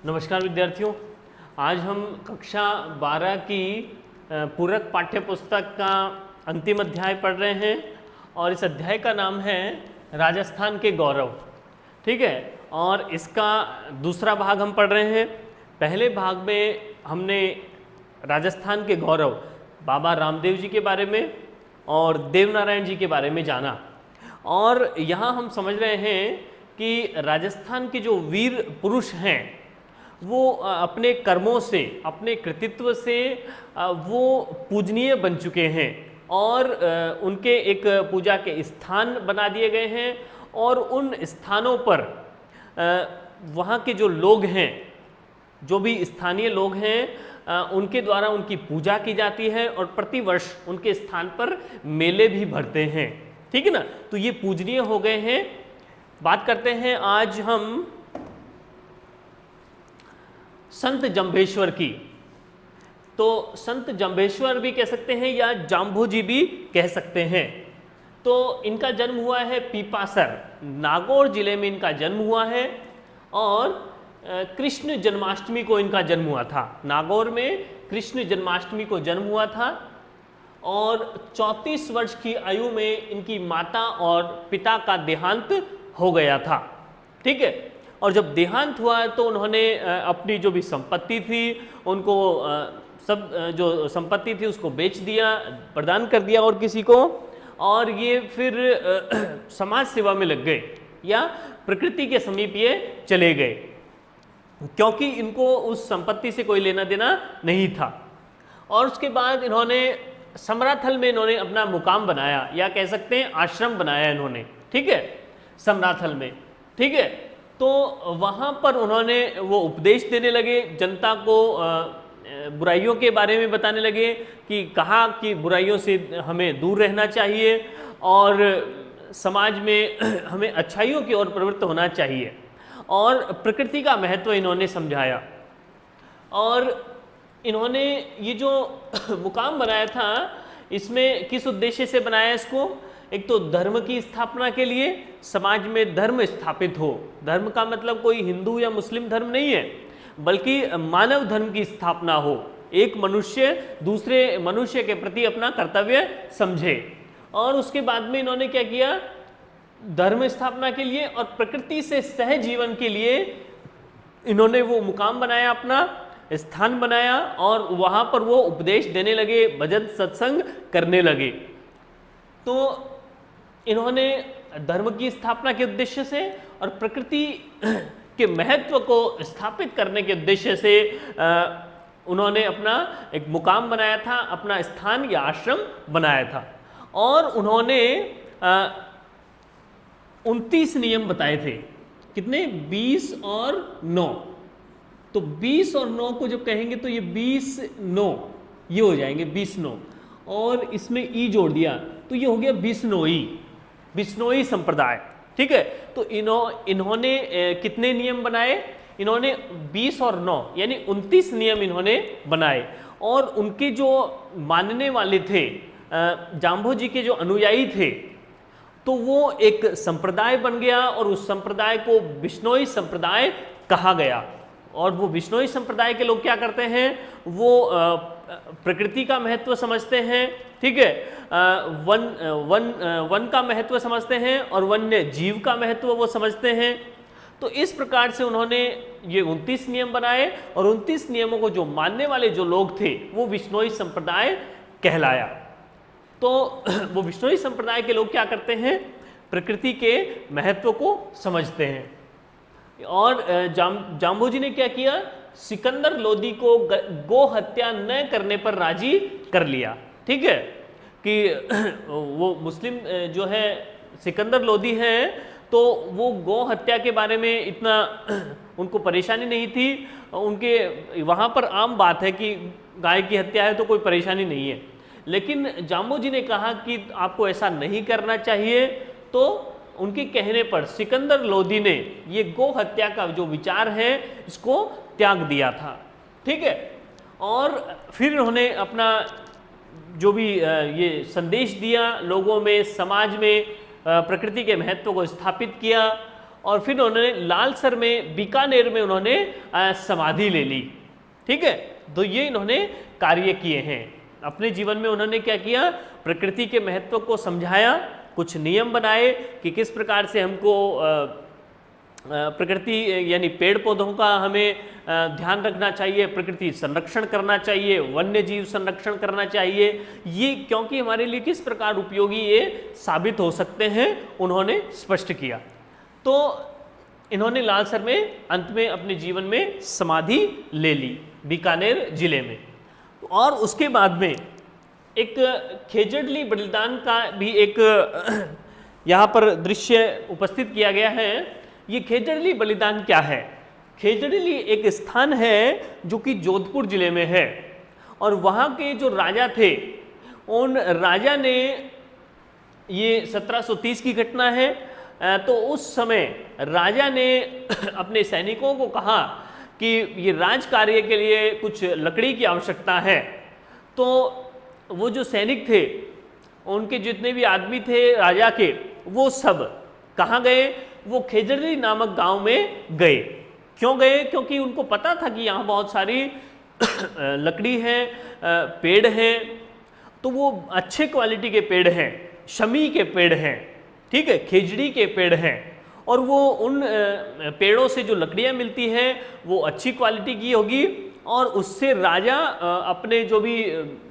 नमस्कार विद्यार्थियों, आज हम कक्षा 12 की पूरक पाठ्य पुस्तक का अंतिम अध्याय पढ़ रहे हैं और इस अध्याय का नाम है राजस्थान के गौरव। ठीक है, और इसका दूसरा भाग हम पढ़ रहे हैं। पहले भाग में हमने राजस्थान के गौरव बाबा रामदेव जी के बारे में और देवनारायण जी के बारे में जाना, और यहाँ हम समझ रहे हैं कि राजस्थान के जो वीर पुरुष हैं वो अपने कर्मों से, अपने कृतित्व से वो पूजनीय बन चुके हैं और उनके एक पूजा के स्थान बना दिए गए हैं और उन स्थानों पर वहाँ के जो लोग हैं, जो भी स्थानीय लोग हैं, उनके द्वारा उनकी पूजा की जाती है और प्रतिवर्ष उनके स्थान पर मेले भी भरते हैं। ठीक है ना, तो ये पूजनीय हो गए हैं। बात करते हैं आज हम संत जंभेश्वर की। तो संत जंभेश्वर भी कह सकते हैं या जाम्भोजी भी कह सकते हैं। तो इनका जन्म हुआ है पीपासर, नागौर जिले में इनका जन्म हुआ है और कृष्ण जन्माष्टमी को इनका जन्म हुआ था। नागौर में कृष्ण जन्माष्टमी को जन्म हुआ था और 34 वर्ष की आयु में इनकी माता और पिता का देहांत हो गया था। ठीक है, और जब देहांत हुआ तो उन्होंने अपनी जो भी संपत्ति थी उनको सब जो संपत्ति थी उसको बेच दिया, प्रदान कर दिया और किसी को, और ये फिर समाज सेवा में लग गए या प्रकृति के समीप ये चले गए, क्योंकि इनको उस संपत्ति से कोई लेना देना नहीं था। और उसके बाद इन्होंने समराथल में इन्होंने अपना मुकाम बनाया या कह सकते हैं आश्रम बनाया इन्होंने। ठीक है, समराथल में। ठीक है, तो वहाँ पर उन्होंने वो उपदेश देने लगे, जनता को बुराइयों के बारे में बताने लगे कि कहाँ की बुराइयों से हमें दूर रहना चाहिए और समाज में हमें अच्छाइयों की ओर प्रवृत्त होना चाहिए, और प्रकृति का महत्व इन्होंने समझाया। और इन्होंने ये जो मुकाम बनाया था इसमें किस उद्देश्य से बनाया इसको? एक तो धर्म की स्थापना के लिए, समाज में धर्म स्थापित हो। धर्म का मतलब कोई हिंदू या मुस्लिम धर्म नहीं है, बल्कि मानव धर्म की स्थापना हो। एक मनुष्य दूसरे मनुष्य के प्रति अपना कर्तव्य समझे। और उसके बाद में इन्होंने क्या किया? धर्म स्थापना के लिए और प्रकृति से सहजीवन के लिए इन्होंने वो मुकाम बनाया, अपना स्थान बनाया और वहाँ पर वो उपदेश देने लगे, भजन सत्संग करने लगे। तो इन्होंने धर्म की स्थापना के उद्देश्य से और प्रकृति के महत्व को स्थापित करने के उद्देश्य से उन्होंने अपना एक मुकाम बनाया था, अपना स्थान या आश्रम बनाया था। और उन्होंने 29 नियम बताए थे। कितने? 20 और 9। तो 20 और 9 को जब कहेंगे तो ये 20-9 ये हो जाएंगे, 20-9, और इसमें ई जोड़ दिया तो ये हो गया बिश्नोई संप्रदाय। ठीक है, तो इन्होंने कितने नियम बनाए? इन्होंने 20 और 9 यानी 29 नियम इन्होंने बनाए। और उनके जो मानने वाले थे, जाम्भोजी के जो अनुयायी थे, तो वो एक संप्रदाय बन गया और उस संप्रदाय को बिश्नोई संप्रदाय कहा गया। और वो बिश्नोई संप्रदाय के लोग क्या करते हैं? वो प्रकृति का महत्व समझते हैं। ठीक है, वन का महत्व समझते हैं और वन्य जीव का महत्व वो समझते हैं। तो इस प्रकार से उन्होंने ये 29 नियम बनाए और 29 नियमों को जो मानने वाले जो लोग थे वो बिश्नोई संप्रदाय कहलाया। तो वो बिश्नोई संप्रदाय के लोग क्या करते हैं? प्रकृति के महत्व को समझते हैं। और जाम्भोजी ने क्या किया? सिकंदर लोदी को गो हत्या न करने पर राजी कर लिया। ठीक है, कि वो मुस्लिम जो है सिकंदर लोदी हैं, तो वो गो हत्या के बारे में इतना उनको परेशानी नहीं थी। उनके वहाँ पर आम बात है कि गाय की हत्या है तो कोई परेशानी नहीं है, लेकिन जाम्भोजी ने कहा कि आपको ऐसा नहीं करना चाहिए। तो उनके कहने पर सिकंदर लोदी ने ये गो हत्या का जो विचार है इसको त्याग दिया था। ठीक है, और फिर उन्होंने अपना जो भी ये संदेश दिया लोगों में, समाज में प्रकृति के महत्व को स्थापित किया और फिर उन्होंने लालसर में, बीकानेर में उन्होंने समाधि ले ली। ठीक है, तो ये इन्होंने कार्य किए हैं। अपने जीवन में उन्होंने क्या किया, प्रकृति के महत्व को समझाया, कुछ नियम बनाए कि किस प्रकार से हमको प्रकृति यानी पेड़ पौधों का हमें ध्यान रखना चाहिए, प्रकृति संरक्षण करना चाहिए, वन्य जीव संरक्षण करना चाहिए, ये क्योंकि हमारे लिए किस प्रकार उपयोगी ये साबित हो सकते हैं, उन्होंने स्पष्ट किया। तो इन्होंने लालसर में अंत में अपने जीवन में समाधि ले ली बीकानेर जिले में। और उसके बाद में एक खेजड़ली बलिदान का भी एक यहाँ पर दृश्य उपस्थित किया गया है। ये खेजड़ली बलिदान क्या है? खेजड़ली एक स्थान है जो कि जोधपुर जिले में है, और वहाँ के जो राजा थे, उन राजा ने, ये 1730 की घटना है, तो उस समय राजा ने अपने सैनिकों को कहा कि ये राज कार्य के लिए कुछ लकड़ी की आवश्यकता है। तो वो जो सैनिक थे, उनके जितने भी आदमी थे राजा के, वो सब कहाँ गए? वो खेजड़ली नामक गांव में गए। क्यों गए? क्योंकि उनको पता था कि यहाँ बहुत सारी लकड़ी है, पेड़ हैं, तो वो अच्छे क्वालिटी के पेड़ हैं, शमी के पेड़ हैं, ठीक है, खेजड़ी के पेड़ हैं, और वो उन पेड़ों से जो लकड़ियाँ मिलती हैं वो अच्छी क्वालिटी की होगी, और उससे राजा अपने जो भी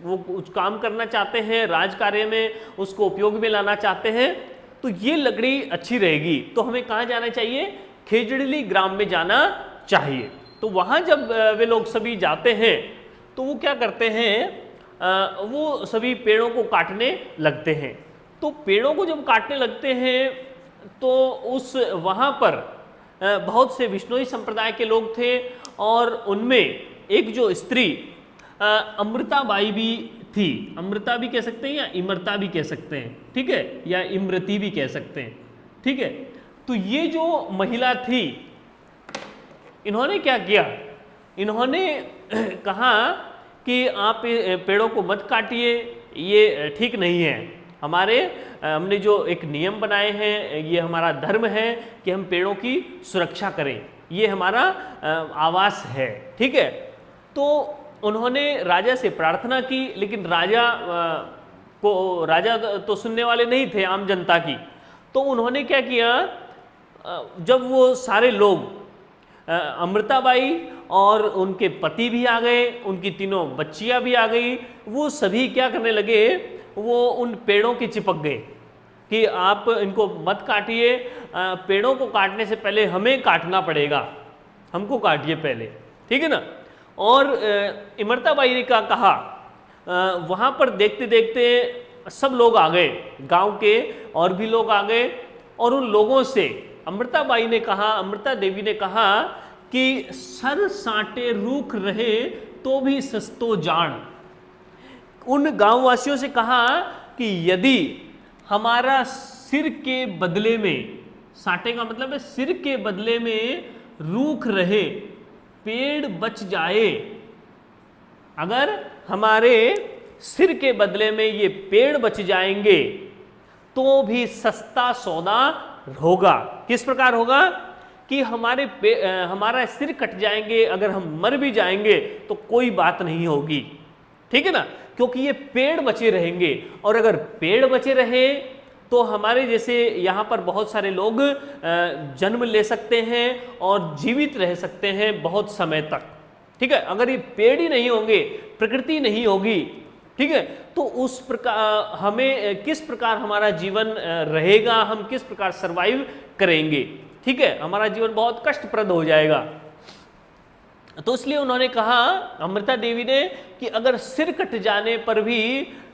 वो कुछ काम करना चाहते हैं राज कार्य में, उसको उपयोग में लाना चाहते हैं, तो ये लकड़ी अच्छी रहेगी। तो हमें कहाँ जाना चाहिए? खेजड़ली ग्राम में जाना चाहिए। तो वहाँ जब वे लोग सभी जाते हैं तो वो क्या करते हैं, वो सभी पेड़ों को काटने लगते हैं। तो पेड़ों को जब काटने लगते हैं तो उस वहाँ पर बहुत से विष्णोई संप्रदाय के लोग थे, और उनमें एक जो स्त्री अमृताबाई भी थी। अमृता भी कह सकते हैं या इमरता भी कह सकते हैं, ठीक है, या इमरती भी कह सकते हैं, ठीक है। तो ये जो महिला थी, इन्होंने क्या किया? इन्होंने कहा कि आप पेड़ों को मत काटिए, ये ठीक नहीं है। हमने जो एक नियम बनाए हैं, ये हमारा धर्म है कि हम पेड़ों की सुरक्षा करें, ये हमारा आवास है, ठीक है। तो उन्होंने राजा से प्रार्थना की, लेकिन राजा तो सुनने वाले नहीं थे आम जनता की। तो उन्होंने क्या किया, जब वो सारे लोग, अमृताबाई और उनके पति भी आ गए, उनकी तीनों बच्चियां भी आ गई, वो सभी क्या करने लगे, वो उन पेड़ों के चिपक गए कि आप इनको मत काटिए, पेड़ों को काटने से पहले हमें काटना पड़ेगा, हमको काटिए पहले, ठीक है ना। और इमरताबाई ने क्या कहा, वहाँ पर देखते देखते सब लोग आ गए, गांव के और भी लोग आ गए, और उन लोगों से अमृताबाई ने कहा, अमृता देवी ने कहा कि सर साटे रूख रहे तो भी सस्तो जान। उन गांववासियों से कहा कि यदि हमारा सिर के बदले में, साटे का मतलब है सिर के बदले में रूख रहे, पेड़ बच जाए, अगर हमारे सिर के बदले में ये पेड़ बच जाएंगे तो भी सस्ता सौदा होगा। किस प्रकार होगा कि हमारा सिर कट जाएंगे, अगर हम मर भी जाएंगे तो कोई बात नहीं होगी, ठीक है ना, क्योंकि ये पेड़ बचे रहेंगे। और अगर पेड़ बचे रहे तो हमारे जैसे यहाँ पर बहुत सारे लोग जन्म ले सकते हैं और जीवित रह सकते हैं बहुत समय तक, ठीक है। अगर ये पेड़ ही नहीं होंगे, प्रकृति नहीं होगी, ठीक है, तो उस प्रकार हमें किस प्रकार हमारा जीवन रहेगा, हम किस प्रकार सरवाइव करेंगे, ठीक है, हमारा जीवन बहुत कष्टप्रद हो जाएगा। तो इसलिए उन्होंने कहा, अमृता देवी ने, कि अगर सिर कट जाने पर भी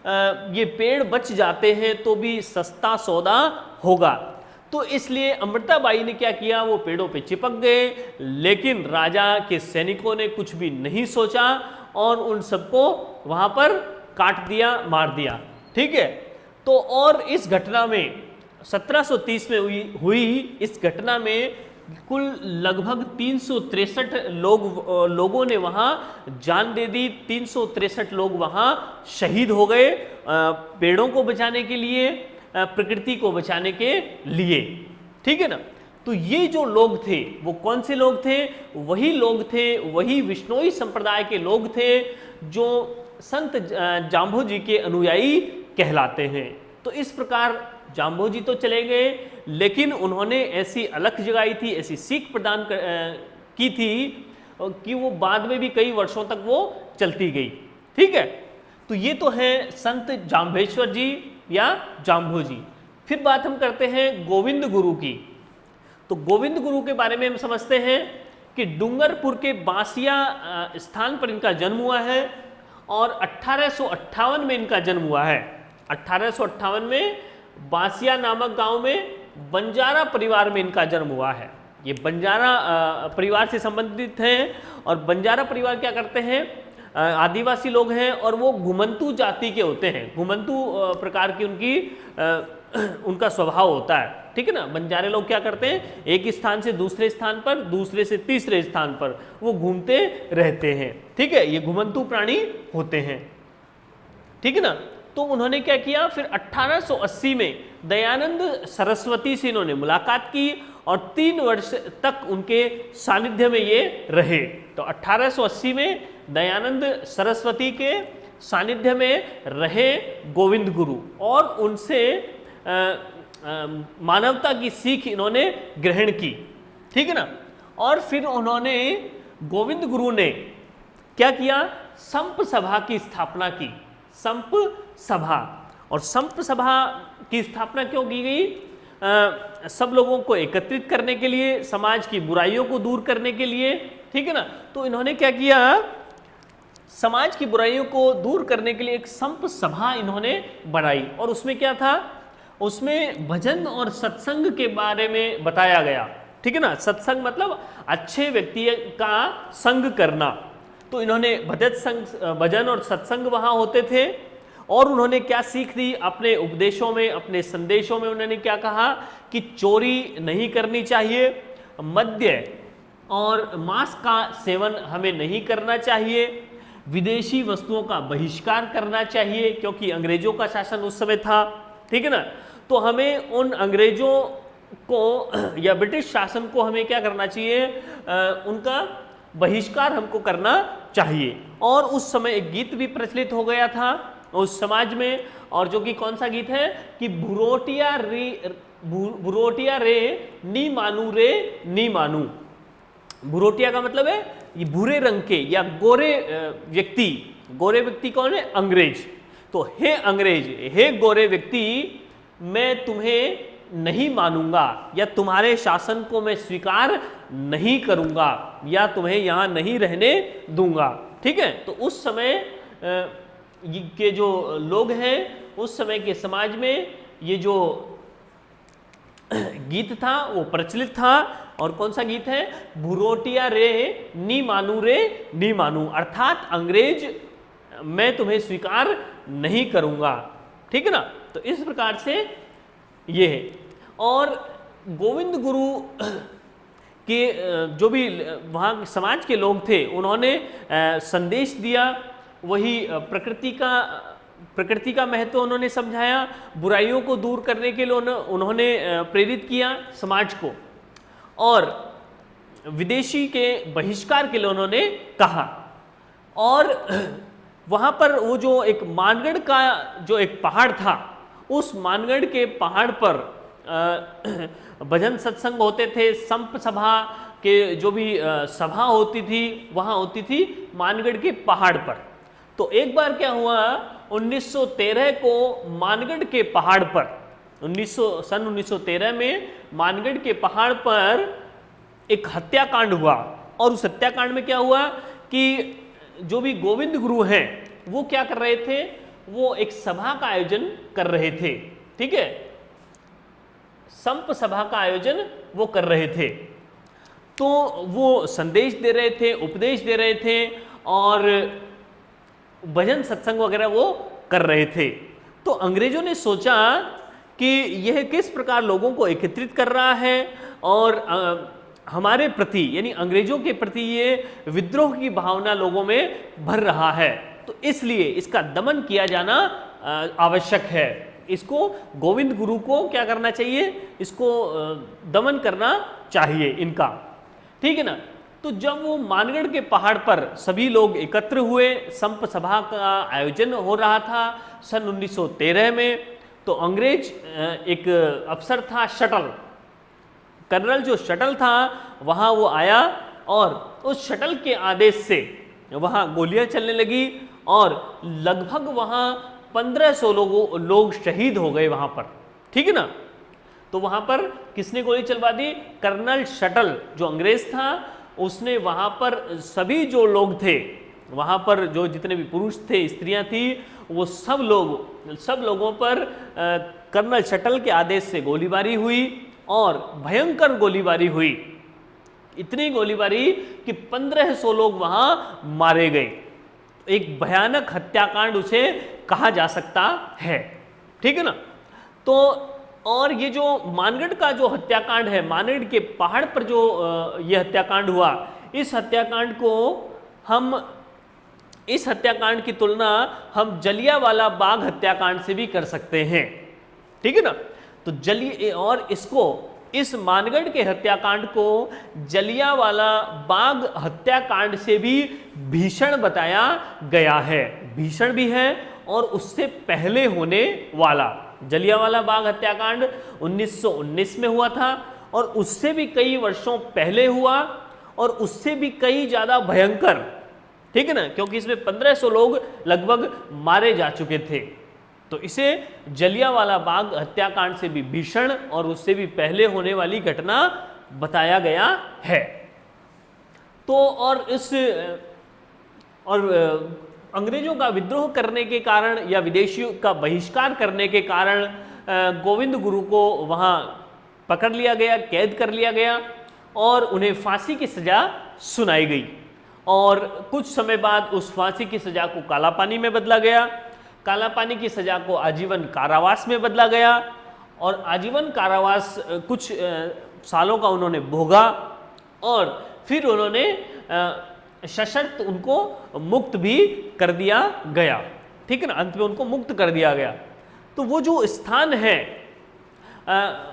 ये पेड़ बच जाते हैं तो भी सस्ता सौदा होगा। तो इसलिए अमृताबाई ने क्या किया, वो पेड़ों पे चिपक गए, लेकिन राजा के सैनिकों ने कुछ भी नहीं सोचा और उन सबको वहां पर काट दिया, मार दिया, ठीक है। तो और इस घटना में 1730 में हुई इस घटना में कुल लगभग 363 लोगों ने वहां जान दे दी। 363 लोग वहां शहीद हो गए, पेड़ों को बचाने के लिए, प्रकृति को बचाने के लिए, ठीक है ना। तो ये जो लोग थे वो कौन से लोग थे? वही लोग थे, वही विश्नोई संप्रदाय के लोग थे जो संत जाम्भोजी के अनुयायी कहलाते हैं। तो इस प्रकार जाम्भोजी तो चले गए, लेकिन उन्होंने ऐसी अलख जगाई थी, ऐसी सीख प्रदान की थी कि वो बाद में भी कई वर्षों तक वो चलती गई। ठीक है, तो ये तो है संत जाम्भेश्वर जी या जाम्भोजी। फिर बात हम करते हैं गोविंद गुरु की। तो गोविंद गुरु के बारे में हम समझते हैं कि डूंगरपुर के बांसिया स्थान पर इनका जन्म हुआ है और 1858 में इनका जन्म हुआ है। 1858 में बांसिया नामक गांव में बंजारा परिवार में इनका जन्म हुआ है। ये बंजारा परिवार से संबंधित हैं और बंजारा परिवार क्या करते हैं? आदिवासी लोग हैं और वो घुमंतू जाति के होते हैं। घुमंतू प्रकार की उनका स्वभाव होता है। ठीक है ना, बंजारे लोग क्या करते हैं? एक स्थान से दूसरे स्थान पर, दूसरे से तीसरे स्थान पर वो घूमते रहते हैं। ठीक है, ये घुमंतू प्राणी होते हैं। ठीक है ना, तो उन्होंने क्या किया? फिर 1880 में दयानंद सरस्वती से इन्होंने मुलाकात की और 3 वर्ष तक उनके सानिध्य में ये रहे। तो 1880 में दयानंद सरस्वती के सानिध्य में रहे गोविंद गुरु और उनसे मानवता की सीख इन्होंने ग्रहण की। ठीक है ना, और फिर उन्होंने गोविंद गुरु ने क्या किया? संप सभा की स्थापना की। संप सभा, और संप सभा की स्थापना क्यों की गई? सब लोगों को एकत्रित करने के लिए, समाज की बुराइयों को दूर करने के लिए। ठीक है ना, तो इन्होंने क्या किया? समाज की बुराइयों को दूर करने के लिए एक संप सभा इन्होंने बनाई। और उसमें क्या था? उसमें भजन और सत्संग के बारे में बताया गया। ठीक है ना, सत्संग मतलब अच्छे व्यक्ति का संग करना। तो इन्होंने भजन और सत्संग वहाँ होते थे और उन्होंने क्या सीख दी? अपने उपदेशों में, अपने संदेशों में उन्होंने क्या कहा कि चोरी नहीं करनी चाहिए, मद्य और मांस का सेवन हमें नहीं करना चाहिए, विदेशी वस्तुओं का बहिष्कार करना चाहिए क्योंकि अंग्रेजों का शासन उस समय था। ठीक है ना, तो हमें उन अंग्रेजों को या ब्रिटिश शासन को हमें क्या करना चाहिए? उनका बहिष्कार हमको करना चाहिए। और उस समय एक गीत भी प्रचलित हो गया था उस समाज में, और जो कि कौन सा गीत है कि भुरोटिया रे नी मानू रे नी मानू। भुरोटिया का मतलब है ये भूरे रंग के या गोरे व्यक्ति। गोरे व्यक्ति कौन है? अंग्रेज। तो हे अंग्रेज, हे गोरे व्यक्ति, मैं तुम्हें नहीं मानूंगा या तुम्हारे शासन को मैं स्वीकार नहीं करूंगा या तुम्हें यहाँ नहीं रहने दूंगा। ठीक है, तो उस समय के जो लोग हैं, उस समय के समाज में ये जो गीत था वो प्रचलित था। और कौन सा गीत है? भुरोटिया रे नी मानू रे नी मानू, अर्थात अंग्रेज मैं तुम्हें स्वीकार नहीं करूंगा। ठीक है ना, तो इस प्रकार से ये है। और गोविंद गुरु के जो भी वहाँ समाज के लोग थे उन्होंने संदेश दिया, वही प्रकृति का महत्व उन्होंने समझाया, बुराइयों को दूर करने के लिए उन्होंने प्रेरित किया समाज को, और विदेशी के बहिष्कार के लिए उन्होंने कहा। और वहाँ पर वो जो एक मानगढ़ का जो एक पहाड़ था, उस मानगढ़ के पहाड़ पर भजन सत्संग होते थे। संप सभा के जो भी सभा होती थी वहाँ होती थी मानगढ़ के पहाड़ पर। तो एक बार क्या हुआ, 1913 को मानगढ़ के पहाड़ पर सन 1913 में मानगढ़ के पहाड़ पर एक हत्याकांड हुआ। और उस हत्याकांड में क्या हुआ कि जो भी गोविंद गुरु हैं वो क्या कर रहे थे? वो एक सभा का आयोजन कर रहे थे। ठीक है, संप सभा का आयोजन वो कर रहे थे। तो वो संदेश दे रहे थे, उपदेश दे रहे थे और भजन सत्संग वगैरह वो कर रहे थे। तो अंग्रेजों ने सोचा कि यह किस प्रकार लोगों को एकत्रित कर रहा है और हमारे प्रति यानी अंग्रेजों के प्रति ये विद्रोह की भावना लोगों में भर रहा है, तो इसलिए इसका दमन किया जाना आवश्यक है। इसको गोविंद गुरु को क्या करना चाहिए, इसको दमन करना चाहिए इनका, ठीक है ना। तो जब वो मानगढ़ के पहाड़ पर सभी लोग एकत्र हुए, संप सभा का आयोजन हो रहा था सन 1913 में, तो अंग्रेज एक अफसर था शटल, कर्नल जो शटल था वहाँ वो आया और उस शटल के आदेश से वहाँ गोलियां चलने लगी और लगभग वहाँ 1500 लोग शहीद हो गए वहाँ पर, ठीक है ना। तो वहाँ पर किसने गोली चलवा दी, कर्नल शटल जो अंग्रेज था, उसने वहाँ पर सभी जो लोग थे, वहाँ पर जो जितने भी पुरुष थे, स्त्रियाँ थी, वो सब लोगों पर कर्नल शटल के आदेश से गोलीबारी हुई और भयंकर गोलीबारी हुई, इतनी गोलीबारी कि 1500 लोग वहाँ मारे गए। एक भयानक हत्याकांड उसे कहा जा सकता है, ठीक है ना। तो और ये जो मानगढ़ का जो हत्याकांड है, मानगढ़ के पहाड़ पर जो ये हत्याकांड हुआ, इस हत्याकांड की तुलना हम जलियांवाला बाग हत्याकांड से भी कर सकते हैं, ठीक है ना। तो इस मानगढ़ के हत्याकांड को जलियांवाला बाग हत्याकांड से भी भीषण बताया गया है, भीषण भी है और उससे पहले होने वाला। जलियांवाला बाग हत्याकांड 1919 में हुआ था और उससे भी कई वर्षों पहले हुआ और उससे भी कई ज्यादा भयंकर, ठीक है ना, क्योंकि इसमें 1500 लोग लगभग मारे जा चुके थे। तो इसे जलियांवाला बाग हत्याकांड से भी भीषण और उससे भी पहले होने वाली घटना बताया गया है। तो अंग्रेजों का विद्रोह करने के कारण या विदेशियों का बहिष्कार करने के कारण गोविंद गुरु को वहाँ पकड़ लिया गया, कैद कर लिया गया और उन्हें फांसी की सजा सुनाई गई और कुछ समय बाद उस फांसी की सजा को काला पानी में बदला गया, काला पानी की सजा को आजीवन कारावास में बदला गया और आजीवन कारावास कुछ सालों का उन्होंने भोगा और फिर उन्होंने सशर्त उनको मुक्त भी कर दिया गया, ठीक है ना, अंत में उनको मुक्त कर दिया गया। तो वो जो स्थान है,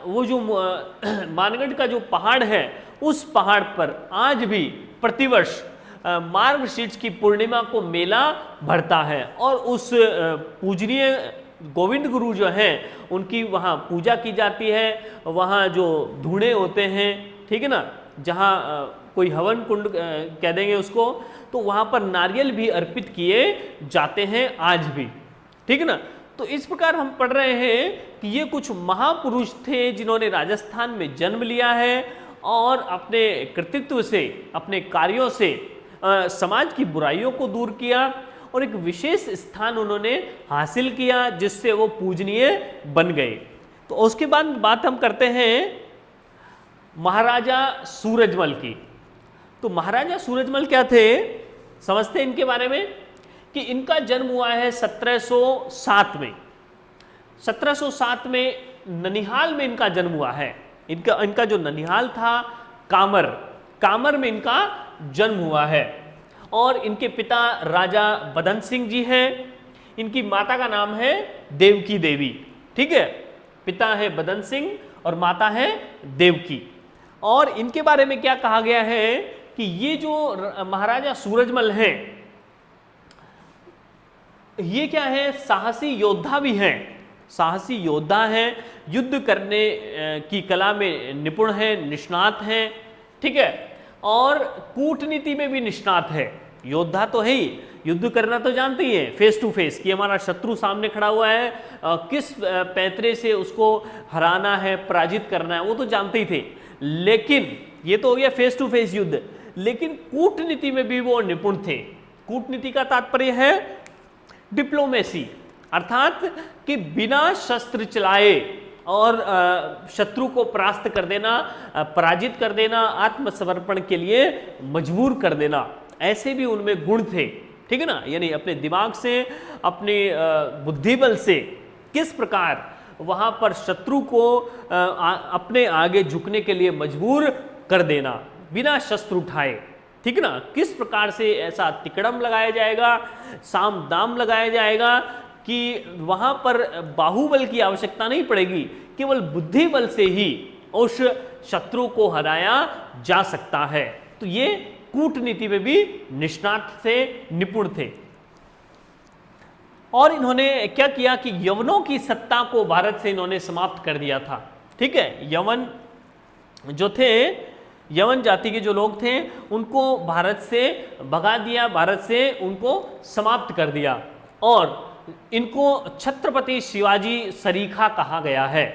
वो जो मानगढ़ का जो पहाड़ है, उस पहाड़ पर आज भी प्रतिवर्ष मार्गशीर्ष की पूर्णिमा को मेला भरता है और उस पूजनीय गोविंद गुरु जो हैं उनकी वहाँ पूजा की जाती है। वहाँ जो धूणे होते हैं, ठीक है ना, जहाँ कोई हवन कुंड कह देंगे उसको, तो वहाँ पर नारियल भी अर्पित किए जाते हैं आज भी, ठीक है ना। तो इस प्रकार हम पढ़ रहे हैं कि ये कुछ महापुरुष थे जिन्होंने राजस्थान में जन्म लिया है और अपने कृतित्व से, अपने कार्यों से समाज की बुराइयों को दूर किया और एक विशेष स्थान उन्होंने हासिल किया जिससे वो पूजनीय बन गए। तो उसके बाद बात हम करते हैं महाराजा सूरजमल की। तो महाराजा सूरजमल क्या थे, समझते हैं इनके बारे में कि इनका जन्म हुआ है 1707 में। 1707 में ननिहाल में इनका जन्म हुआ है। इनका जो ननिहाल था कामर में इनका जन्म हुआ है और इनके पिता राजा बदन सिंह जी हैं। इनकी माता का नाम है देवकी देवी, ठीक है। पिता है बदन सिंह और माता है देवकी। और इनके बारे में क्या कहा गया है कि ये जो महाराजा सूरजमल हैं, ये क्या है, साहसी योद्धा भी हैं, साहसी योद्धा हैं, युद्ध करने की कला में निपुण हैं, निष्णात हैं, ठीक है, और कूटनीति में भी निष्णात है। योद्धा तो है ही, युद्ध करना तो जानते ही है, फेस टू फेस, कि हमारा शत्रु सामने खड़ा हुआ है, किस पैंतरे से उसको हराना है, पराजित करना है, वो तो जानते ही थे। लेकिन ये तो हो गया फेस टू फेस युद्ध, लेकिन कूटनीति में भी वो निपुण थे। कूटनीति का तात्पर्य है डिप्लोमेसी, अर्थात कि बिना शस्त्र चलाए और शत्रु को परास्त कर देना, पराजित कर देना, आत्मसमर्पण के लिए मजबूर कर देना, ऐसे भी उनमें गुण थे, ठीक है ना। यानी अपने दिमाग से, अपने बुद्धिबल से किस प्रकार वहाँ पर शत्रु को अपने आगे झुकने के लिए मजबूर कर देना बिना शस्त्र उठाए, ठीक है ना। किस प्रकार से ऐसा तिकड़म लगाया जाएगा, साम दाम लगाया जाएगा कि वहां पर बाहुबल की आवश्यकता नहीं पड़ेगी, केवल बुद्धि बल से ही उस शत्रु को हराया जा सकता है। तो ये कूटनीति में भी निष्णात थे, निपुण थे। और इन्होंने क्या किया कि यवनों की सत्ता को भारत से इन्होंने समाप्त कर दिया था। ठीक है, यवन जो थे, यवन जाति के जो लोग थे उनको भारत से भगा दिया, भारत से उनको समाप्त कर दिया। और इनको छत्रपति शिवाजी सरीखा कहा गया है।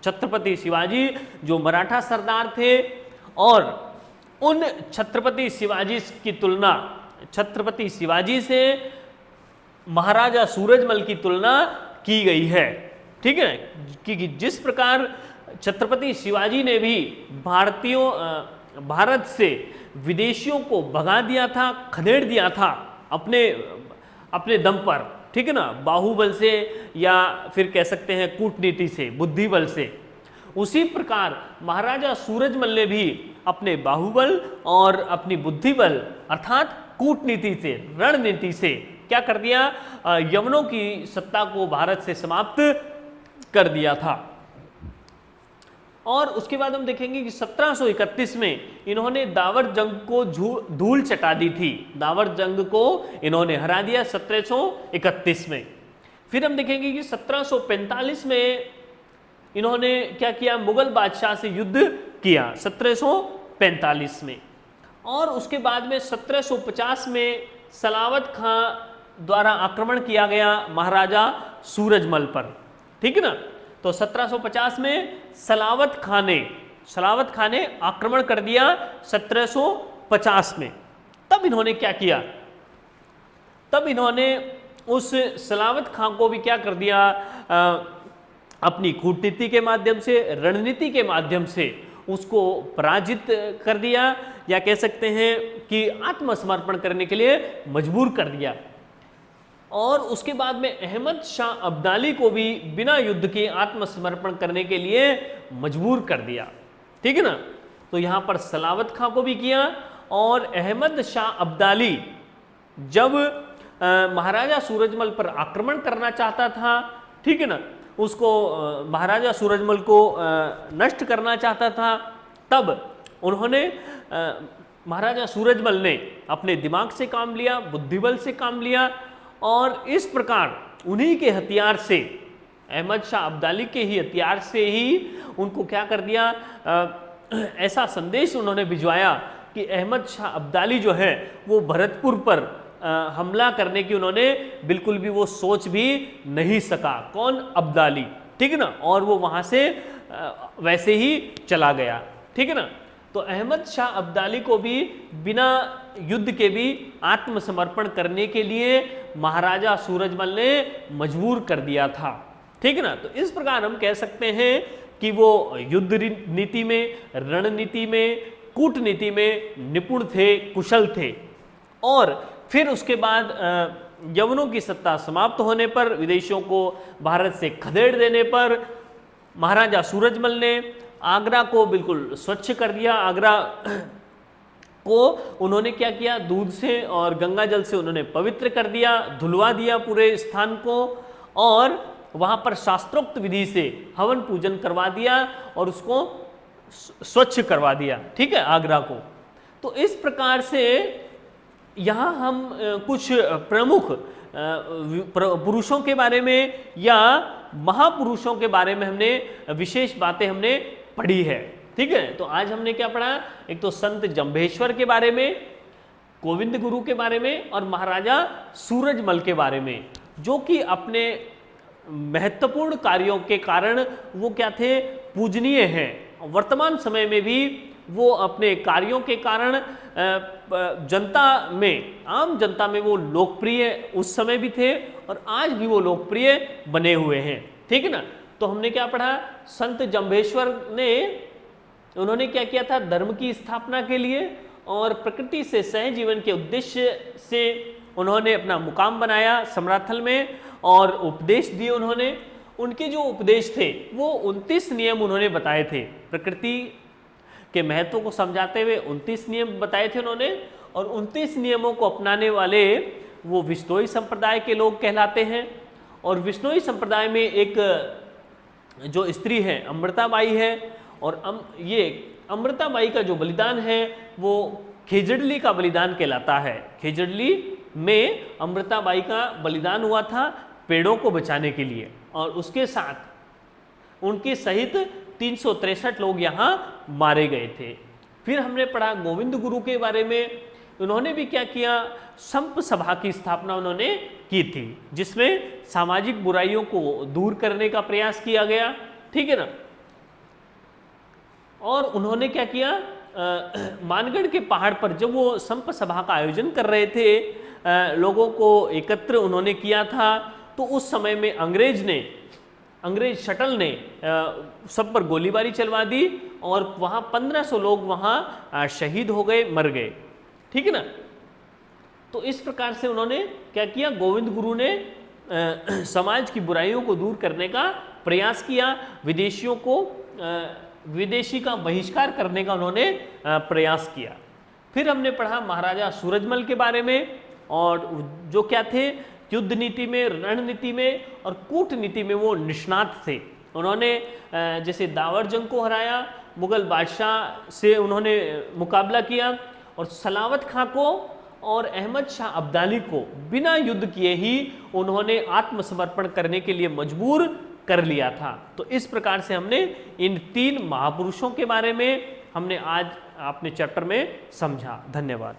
छत्रपति शिवाजी जो मराठा सरदार थे, और उन छत्रपति शिवाजी की तुलना, छत्रपति शिवाजी से महाराजा सूरजमल की तुलना की गई है। ठीक है, कि जिस प्रकार छत्रपति शिवाजी ने भी भारत से विदेशियों को भगा दिया था, खदेड़ दिया था अपने दम पर, ठीक है ना, बाहुबल से या फिर कह सकते हैं कूटनीति से, बुद्धि बल से, उसी प्रकार महाराजा सूरजमल ने भी अपने बाहुबल और अपनी बुद्धि बल अर्थात कूटनीति से, रणनीति से क्या कर दिया, यवनों की सत्ता को भारत से समाप्त कर दिया था। और उसके बाद हम देखेंगे कि 1731 में इन्होंने दावर जंग को धूल चटा दी थी। दावर जंग को इन्होंने हरा दिया 1731 में। फिर हम देखेंगे कि 1745 में इन्होंने क्या किया, मुगल बादशाह से युद्ध किया 1745 में। और उसके बाद में 1750 में सलावत खां द्वारा आक्रमण किया गया महाराजा सूरजमल पर। ठीक है ना, तो 1750 में सलावत खां ने आक्रमण कर दिया 1750 में। तब इन्होंने क्या किया, तब इन्होंने उस सलावत खां को भी क्या कर दिया, अपनी कूटनीति के माध्यम से, रणनीति के माध्यम से उसको पराजित कर दिया, या कह सकते हैं कि आत्मसमर्पण करने के लिए मजबूर कर दिया। और उसके बाद में अहमद शाह अब्दाली को भी बिना युद्ध के आत्मसमर्पण करने के लिए मजबूर कर दिया। ठीक है ना, तो यहाँ पर सलावत खां को भी किया। और अहमद शाह अब्दाली जब महाराजा सूरजमल पर आक्रमण करना चाहता था, ठीक है ना, उसको महाराजा सूरजमल को नष्ट करना चाहता था, तब उन्होंने महाराजा सूरजमल ने अपने दिमाग से काम लिया, बुद्धिबल से काम लिया, और इस प्रकार उन्हीं के हथियार से, अहमद शाह अब्दाली के ही हथियार से ही उनको क्या कर दिया, ऐसा संदेश उन्होंने भिजवाया कि अहमद शाह अब्दाली जो है वो भरतपुर पर हमला करने की उन्होंने बिल्कुल भी वो सोच भी नहीं सका। कौन? अब्दाली। ठीक है ना, और वो वहाँ से वैसे ही चला गया। ठीक है ना, तो अहमद शाह अब्दाली को भी बिना युद्ध के भी आत्मसमर्पण करने के लिए महाराजा सूरजमल ने मजबूर कर दिया था। ठीक है ना, तो इस प्रकार हम कह सकते हैं कि वो युद्ध नीति में, रणनीति में, कूटनीति में निपुण थे, कुशल थे। और फिर उसके बाद यवनों की सत्ता समाप्त होने पर, विदेशियों को भारत से खदेड़ देने पर, महाराजा सूरजमल ने आगरा को बिल्कुल स्वच्छ कर दिया। आगरा को उन्होंने क्या किया, दूध से और गंगा जल से उन्होंने पवित्र कर दिया, धुलवा दिया पूरे स्थान को, और वहाँ पर शास्त्रोक्त विधि से हवन पूजन करवा दिया और उसको स्वच्छ करवा दिया। ठीक है, आगरा को। तो इस प्रकार से यहाँ हम कुछ प्रमुख पुरुषों के बारे में या महापुरुषों के बारे में हमने विशेष बातें हमने पढ़ी है। ठीक है, तो आज हमने क्या पढ़ा, एक तो संत जंभेश्वर के बारे में, गोविंद गुरु के बारे में, और महाराजा सूरजमल के बारे में, जो कि अपने महत्वपूर्ण कार्यों के कारण वो क्या थे, पूजनीय हैं। वर्तमान समय में भी वो अपने कार्यों के कारण जनता में, आम जनता में वो लोकप्रिय उस समय भी थे और आज भी वो लोकप्रिय बने हुए हैं। ठीक है ना, तो हमने क्या पढ़ा, संत जंभेश्वर ने, उन्होंने क्या किया था, धर्म की स्थापना के लिए और प्रकृति से सहजीवन के उद्देश्य से उन्होंने अपना मुकाम बनाया समराथल में और उपदेश दिए उन्होंने। उनके जो उपदेश थे वो 29 नियम उन्होंने बताए थे, प्रकृति के महत्व को समझाते हुए 29 नियम बताए थे उन्होंने। और 29 नियमों को अपनाने वाले वो विष्णोई संप्रदाय के लोग कहलाते हैं। और विश्नोई संप्रदाय में एक जो स्त्री है अमृताबाई है, और ये अमृताबाई का जो बलिदान है वो खेजड़ली का बलिदान कहलाता है। खेजड़ली में अमृताबाई का बलिदान हुआ था पेड़ों को बचाने के लिए, और उसके साथ उनके सहित 363 लोग यहाँ मारे गए थे। फिर हमने पढ़ा गोविंद गुरु के बारे में। उन्होंने भी क्या किया, संप सभा की स्थापना उन्होंने की थी, जिसमें सामाजिक बुराइयों को दूर करने का प्रयास किया गया, ठीक है ना। और उन्होंने क्या किया, मानगढ़ के पहाड़ पर जब वो संप सभा का आयोजन कर रहे थे, लोगों को एकत्र उन्होंने किया था, तो उस समय में अंग्रेज शटल ने सब पर गोलीबारी चलवा दी, और वहाँ 1500 लोग वहाँ शहीद हो गए, मर गए, ठीक है ना। तो इस प्रकार से उन्होंने क्या किया, गोविंद गुरु ने समाज की बुराइयों को दूर करने का प्रयास किया, विदेशी का बहिष्कार करने का उन्होंने प्रयास किया। फिर हमने पढ़ा महाराजा सूरजमल के बारे में, और जो क्या थे, युद्ध नीति में, रणनीति में और कूटनीति में वो निष्णात थे। उन्होंने जैसे दावर जंग को हराया, मुगल बादशाह से उन्होंने मुकाबला किया, और सलावत खां को और अहमद शाह अब्दाली को बिना युद्ध किए ही उन्होंने आत्मसमर्पण करने के लिए मजबूर कर लिया था। तो इस प्रकार से हमने इन 3 महापुरुषों के बारे में हमने आज अपने चैप्टर में समझा। धन्यवाद।